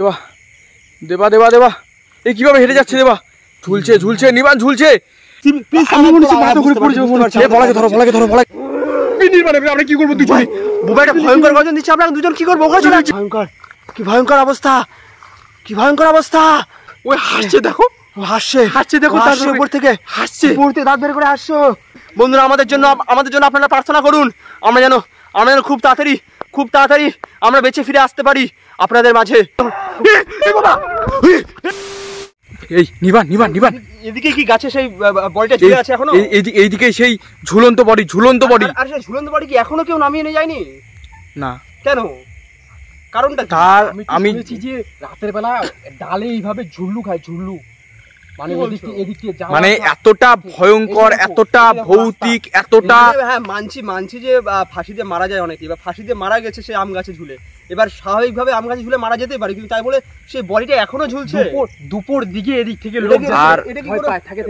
দেবা দেবা দেবা দেবা এই কিভাবে হেঁটে যাচ্ছে দেবা? ঝুলছে ঝুলছে নিবান ঝুলছে। আমরা কি করবো দুজনে? বুবাইটা ভয়ঙ্কর গর্জন দিচ্ছে, আমরা দুজন কি করবো? ভয়ঙ্কর, কি ভয়ঙ্কর অবস্থা, কি ভয়ঙ্কর অবস্থা। ওই হাসছে দেখো, হাসছে হাসছে দেখো, হাসছে উপর থেকে, হাসছে উপর থেকে দাঁত বের করে হাসছো। বন্ধুরা আমাদের জন্য আপনারা প্রার্থনা করুন, আমরা যেন খুব তাড়াতাড়ি আমরা বেঁচে ফিরে আসতে পারি আপনাদের মাঝে। এই নিবান নিবান নিবান এদিকে কি গাছে সেই বডিটা ঝুলে আছে এখনো? এইদিকে সেই ঝুলন্ত বডি, ঝুলন্ত বডি। আর সেই ঝুলন্ত বডি কি এখনো কেউ নামিয়ে নিয়ে যায়নি? না কেন, কারণটা তার আমি শুনেছি যে রাতের বেলা ডালে এইভাবে ঝুল্লু খায়, ঝুল্লু মানে এতটা ভয়ঙ্কর, এতটা ভৌতিক, এতটা। হ্যাঁ মানছি যে ফাঁসিতে মারা যায় অনেকে, এবার ফাঁসিতে মারা গেছে সেই আম গাছে ঝুলে, এবার স্বাভাবিকভাবে আম গাছে ঝুলে মারা যেতে পারে, কিন্তু তাই বলে সেই বডিটা এখনো ঝুলছে। দুপুর দিকে এদিক থেকে লোক আর এটা কি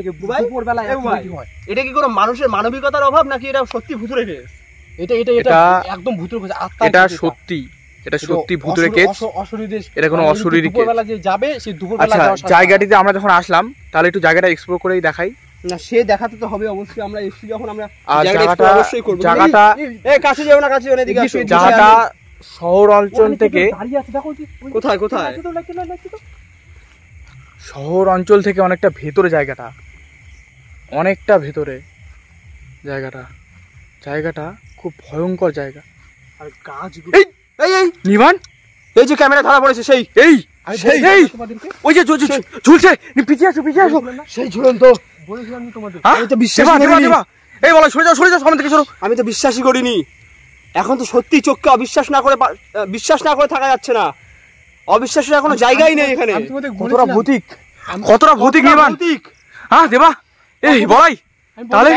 দুপুর বেলা এটা কি কোনো মানুষের মানবিকতার অভাব নাকি এটা সত্যি ভূতুরে কেস? এটা একদম ভূতুরে কেস। এটা সত্যি, এটা সত্যি ভূতুরে কেস, এটা কোনো অশরীরী কেস। দুপুরবেলা যে যাবে সেই দুপুরবেলা আচ্ছা, জায়গাটিতে আমরা যখন আসলাম তাহলে একটু জায়গাটা এক্সপ্লোর করেই দেখাই। না সে দেখাতে তো হবে অবশ্যই, আমরা এসেছি যখন আমরা জায়গাটা অবশ্যই করব। জায়গাটা এই কাছে যাও না, কাছে যাও না, এদিকে আসো। জায়গাটা শহর অঞ্চল থেকে, কোথায় শহর অঞ্চল থেকে অনেকটা ভেতরে, জায়গাটা অনেকটা ভেতরে, জায়গাটা খুব ভয়ঙ্কর জায়গা। আর গাছগুলো এই নিবান, এই যে ক্যামেরা ধরা পড়েছে সেই ওই যে ঝুলছে, পিছিয়ে আসো সেই ঝুলন্ত। বলেছিলাম তোমাদের, আমি তো বিশ্বাস করিনি। এই বলো সরে যাও সামনে থেকে সরো। আমি তো বিশ্বাসই করিনি, এখন তো সত্যি চোখকে বিশ্বাস না করে থাকা যাচ্ছে না। অবিশ্বাসের এখনো জায়গাই নেই এখানে। কতটা ভৌতিক নিবান। হ্যাঁ দেবা, এই বলাই তাহলে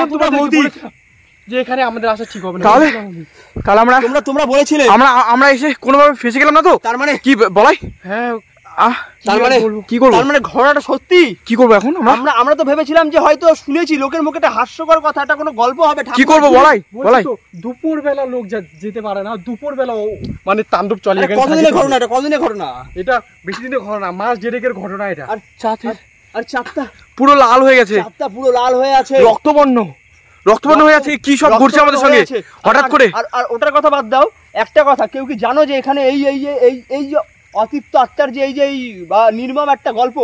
যে এখানে আমাদের আসা ঠিক হবে না, তাহলে তোমরা বলেছিলে, আমরা এসে কোনোভাবে ফেসে গেলাম না তো? তার মানে কি বলাই? হ্যাঁ তার মানে কি করবো? তার মানে ঘটনাটা সত্যি। কি করবো এখন? আমরা তো ভেবেছিলাম যে হয়তো শুনেছি লোকের মুখে একটা হাস্যকর কথা, এটা কোনো গল্প হবে। কি করবো বলাই? দুপুর বেলা লোক যেতে পারে না, দুপুর বেলা মানে তাণ্ডব চলে। কতদিনের ঘটনা? এটা বেশি দিনের ঘটনা, মাস দেড়েকের ঘটনা এটা। আর চাপটা পুরো লাল হয়ে গেছে, পুরো লাল হয়ে আছে, রক্তবর্ণ হয়ে আছে। কি সব ঘটছে আমাদের সঙ্গে হঠাৎ করে? আর ওটার কথা বাদ দাও, একটা কথা, কেউ কি জানো যে এখানে এই যে অতৃপ্ত আত্মার যে এই বা নির্মম একটা গল্প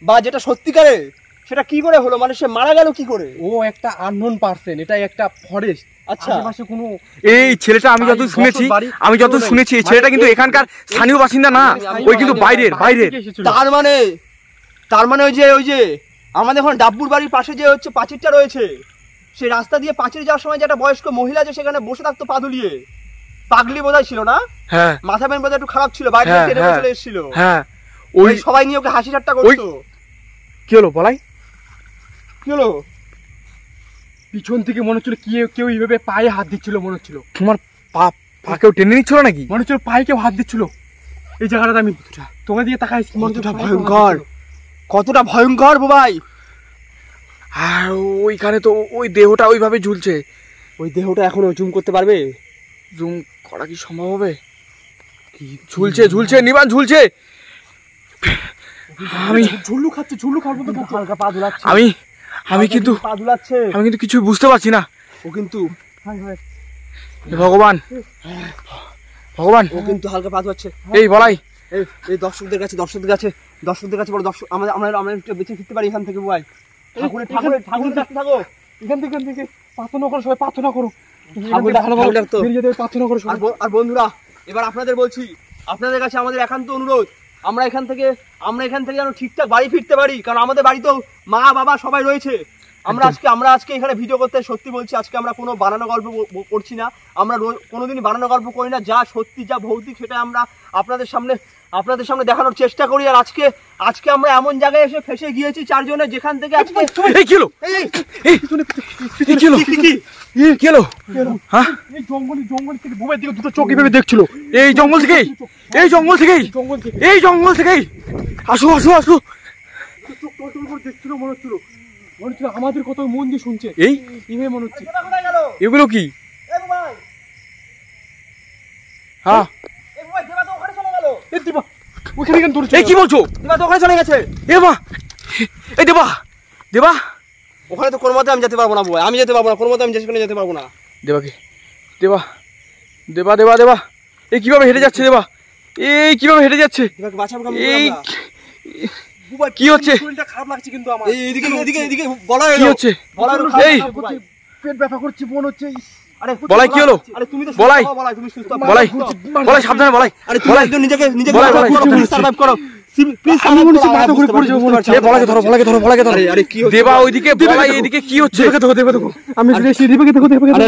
বা যেটা সত্যিকারে, সেটা কি করে হলো? মানে সে মারা গেল কি করে? ও একটা আননোন পারসন, এটা একটা ফরেস্ট। আচ্ছা, কোনো এই ছেলেটা আমি যত শুনেছি এই ছেলেটা কিন্তু এখানকার স্থানীয় বাসিন্দা না, ওই কিন্তু বাইরের। তার মানে ওই যে আমাদের এখন ডাব্বুর বাড়ির পাশে যে হচ্ছে পাঁচিরটা রয়েছে, সেই রাস্তা দিয়ে পাঁচির যাওয়ার সময় যে একটা বয়স্ক মহিলা যে সেখানে বসে থাকতো পা দুলিয়ে, পাগলি বোধহয় ছিল না? হ্যাঁ, মাথা বেন বোধহয় একটু খারাপ ছিল, বাইরে থেকে চলে এসেছিল। হ্যাঁ, ওই সবাই নিয়ে ওকে হাসি ঠাট্টা করতো। কি হলো বলাই? কি হলো? পিছন থেকে মনে হচ্ছিল কেউ এইভাবে পায়ে হাত দিচ্ছিল, মনে হচ্ছিল। তোমার পা কেউ টেনে নিচ্ছিল নাকি? মনে হচ্ছিল পায়ে কেউ হাত দিচ্ছিল। এই জায়গাটা আমি তোমার দিকে তাকাই, কতটা ভয়ঙ্কর ভাই। আর ওইখানে তো ওই দেহটা ওইভাবে ঝুলছে। ওই দেহটা এখনো জুম করতে পারবে? জুম করা কি সম্ভব হবে? কি ঝুলছে নিবান, ঝুলছে। আমি ঝুল্লু খাওয়ার মতো হালকা পা দুলাচ্ছে। আমি কিন্তু কিছু বুঝতে পারছি না। ও কিন্তু ভগবান ও কিন্তু হালকা পা দুলাচ্ছে। এই বলাই, এই দর্শকদের কাছে বলো, আমরা একটু বেঁচে ফিরতে পারি এখান থেকে ভাই। ঠাকুরের কাছে থাকো, এখান থেকে প্রার্থনা করো, সবাই প্রার্থনা করো। আর বন্ধুরা, এবার আপনাদের বলছি, আপনাদের কাছে আমাদের একান্ত অনুরোধ, আমরা এখান থেকে যেন ঠিকঠাক বাড়ি ফিরতে পারি, কারণ আমাদের বাড়িতেও মা বাবা সবাই রয়েছে। আমরা আজকে এখানে ভিডিও করতে, সত্যি বলছি, আজকে আমরা কোনো বানানো গল্প করছি না, আমরা কোনোদিনই বানানো গল্প করি না। যা সত্যি, যা ভৌতিক, সেটা আমরা আপনাদের সামনে দেখানোর চেষ্টা করি। আর আজকে আমরা এমন জায়গায় এসে ফেসে গিয়েছি চারজনে, যেখান থেকে আজকে জঙ্গল থেকে বুমের দিকে দুটো চোখ এভাবে দেখছিল। এই জঙ্গল থেকেই আসো দেখছিল, মনে হচ্ছিল আমাদের কত মন দিয়ে শুনছে। এই মনে হচ্ছে এগুলো কি? হ্যাঁ ওখানে কেন দৌড়ে এই কি বলছো? দেবা তো ওখানে চলে গেছে। এ মা, এই দেবা, দেবা, ওখানে তো কোনো মতে আমি যেতে পারবো না বুবাই, আমি যেতে পারবো না, কোনো মতে আমি সেখানে যেতে পারবো না। দেবা কি? দেবা, দেবা, দেবা, দেবা, এই কিভাবে হেঁটে যাচ্ছে দেবা? এই কিভাবে হেঁটে যাচ্ছে? দেবাকে বাঁচাবো কেমন এই করে আমরা? বুবাই কি হচ্ছে? শরীরটা খারাপ লাগছে কিন্তু আমার। এইদিকে এইদিকে এইদিকে বলা কি হচ্ছে? এই পেট ব্যথা করছে মনে হচ্ছে। আরে বলাই কি হলো? আরে তুমি তো বলাই। সুস্থ হও, বলাই তুমি সুস্থ হও। বলাই, বলাই সাবধানে বলাই। আরে তুমি বলাই, একদম নিজেকে বলাই, বলাই, সার্ভাইভ করো প্লিজ। আমি মনে হচ্ছে মাথা ঘুরে পড়ে যাবো মনে হচ্ছে। এ বলাকে ধরো, বলাকে ধরো, বলাকে ধরো। আরে কি হচ্ছে? দেবা ওইদিকে, বলাই এইদিকে, কি হচ্ছে? দেখো আমি দেবাকে দেখো আরে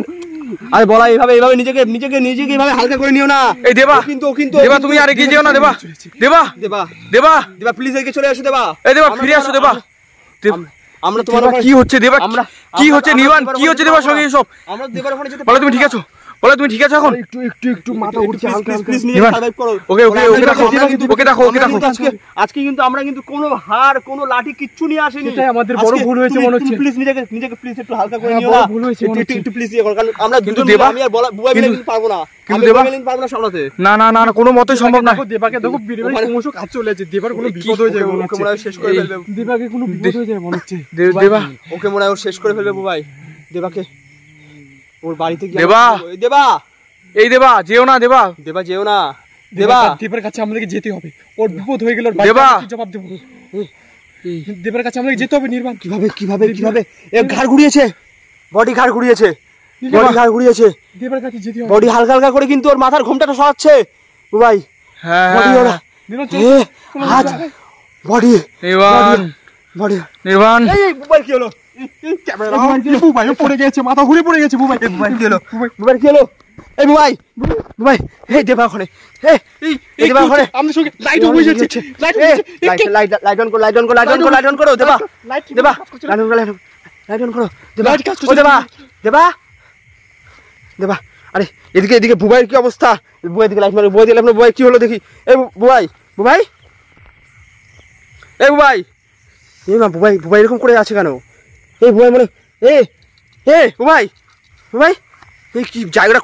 আরে বলাই এইভাবে এইভাবে নিজেকে নিজেকে নিজেকে এইভাবে হালকা করে নিও না। এই দেবা, ও কিন্তু দেবা তুমি আর এগিয়ে যেও না দেবা, দেবা, দেবা দেবা, দেবা প্লিজ এদিকে চলে আসো দেবা। এই দেবা ফিরে আসো দেবা। আমরা তোমার দেবা, ওখানে- কি হচ্ছে দেবা? আমরা- কি আমরা- হচ্ছে আমরা নির্বাণ? দেবার কি হচ্ছে ওখানে দেবার যেতে সঙ্গে পারবো এসব? না। আমরা দেবার ওখানে যেতে বলো পারবো তুমি ঠিক না। আছো? বলো তুমি ঠিক আছো এখন? একটু মাথা ঘুরছে হালকা হালকা। প্লিজ নিবান, সার্ভাইভ করো। ওকে, ওকে, ওকে দেখো, ওকে দেখো, ওকে দেখো। আজকে কিন্তু আমরা কিন্তু কোনো হার কোনো লাঠি কিচ্ছু নিয়ে আসিনি। সেটাই আমাদের বড় ভুল হয়েছে মনে হচ্ছে। প্লিজ নিজেকে নিজেকে প্লিজ একটু হালকা করে হ্যাঁ, নিও বড় না। ভুল হয়েছে মনে একটু হচ্ছে। একটু প্লিজ ইয়ে করো, কারণ আমরা কিন্তু দুজন দেবা, আমি আর বুবাই মিলে কিন্তু পারবো না। কিন্তু আমি দেবা- বুবাই মিলে পারবো না সামলাতে। না না না না, কোনো মতেই সম্ভব না। দেবাকে দেখো বিড়ে ক্রমশ কাজ চলে যাচ্ছে। দেবার কোনো বিপদ হয়ে যায় মনে ওকে মনে হয় হচ্ছে। শেষ করে ফেলবে। দেবাকে কোনো বিপদ হয়ে যায় মনে হচ্ছে। দেবা, ওকে মনে হয় ও শেষ করে ফেলবে বুবাই। দেবাকে ওর বাড়িতে গিয়ে দেবা। এই দেবা এই দেবা যেও না দেবা। দেবা যেও না। দেবা দেবার কাছে আমাদেরকে যেতে হবে। ওর বিপদ হয়ে গেল, দেবা। কি জবাব দেবো? দেবার কাছে আমাদেরকে যেতে হবে নির্বাণ। কিভাবে কিভাবে কিভাবে এ ঘাড় ঘুরিয়েছে, বডি ঘাড় ঘুরিয়েছে, বডি ঘাড় ঘুরিয়েছে, দেবার কাছে যেতে হবে। বডি হালকা হালকা করে কিন্তু ওর মাথার ঘোমটাটা সরাচ্ছে বুবাই। হ্যাঁ, বডি ওরা নির্বাণ এ হাত বডি নির্বাণ, বডি নির্বাণ, এই বুবাই কি হলো? এই ক্যামেরা বুবাই পড়ে গেছে, মাথা ঘুরে পড়ে গেছে বুবাই। বুবাই কি হলো? বুবাই কি হলো? এই বুবাই বুবাই এই দেবা ওখানে, এই দেবা ওখানে আমাদের সঙ্গে লাইট হয়ে যাচ্ছে। লাইট লাইট অন করো, লাইট অন করো, লাইট অন করো, লাইট অন করো দেবা, দেবা লাইট অন করো, লাইট অন করো দেবা। লাইট কাজ করছে ও দেবা, দেবা, দেবা। আরে এদিকে এদিকে বুবাইয়ের কি অবস্থা? বুবাই দিকে লাইট মারো, বুবাই দিকে লাইট মারো। বুবাই কি হলো দেখি? এই বুবাই, বুবাই, এই বুবাই, এই মা বুবাই, বুবাই এরকম করে আছে কেন? এই বুবাই মানে এ বুবাই, বুবাই এই কি জায়গাটা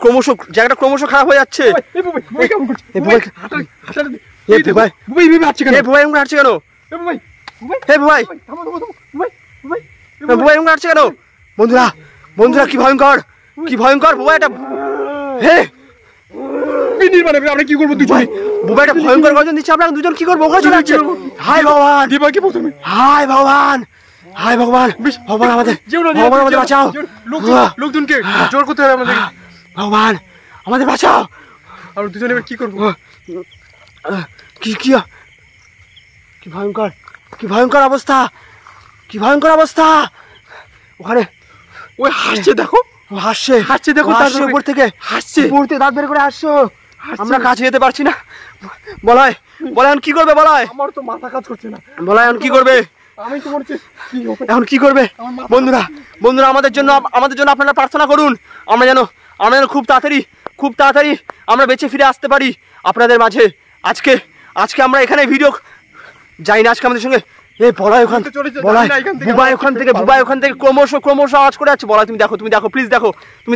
ক্রমশ খারাপ হয়ে যাচ্ছে। এই বুবাই কেমন করছে? এই বুবাই, হাঁটাটা দে। এই বুবাই, বুবাই ভেবে আছে কেন? এই বুবাই এরকম হাঁটছে কেন? এই বুবাই, বুবাই, এই বুবাই, থামো থামো থামো। বুবাই, বুবাই, বুবাই এরকম হাঁটছে কেন? বন্ধুরা বন্ধুরা কি ভয়ঙ্কর, কি ভয়ঙ্কর বুবাই এটা। হে এই নির্বাণ আমরা কি করবো দুজনে? বুবাই এটা ভয়ঙ্কর গর্জন দিচ্ছে। আমরা দুজন কি করবো? ওখানে চলে যাচ্ছে। হায় ভগবান, দেবাকে প্রথমে হায় ভগবান, হায় ভগবান, ভগবান আমাদের, ভগবান আমাদের বাঁচাও, লোকজনকে জোর করতে হবে আমাদের। ভগবান আমাদের বাঁচাও। আমরা দুজনে এবার কি করবো? কি কি কি ভয়ঙ্কর, কি ভয়ঙ্কর অবস্থা, কি ভয়ঙ্কর অবস্থা। ওখানে ওই হাসছে দেখো, ও হাসছে, হাসছে দেখো, ও তার হাসছে উপর থেকে, হাসছে। উপর থেকে দাঁত বের করে হাসছো। আমরা কাছে যেতে পারছি না। বলাই, বলাই এখন কি করবে? বলাই, আমার তো মাথা কাজ করছে না। বলাই এখন কি করবে? আমি তো মনে হচ্ছে কি হবে? এখন কি করবে? বন্ধুরা বন্ধুরা আমাদের জন্য আপনারা প্রার্থনা করুন। আমরা যেন খুব তাড়াতাড়ি আমরা বেঁচে ফিরে আসতে পারি আপনাদের মাঝে। আজকে আমরা এখানে ভিডিও যাই না। আজকে আমাদের সঙ্গে এই বলাই ওখান বলাই বুবাই ওখান থেকে ক্রমশ আওয়াজ করে যাচ্ছে। বলাই তুমি দেখো প্লিজ দেখো, তুমি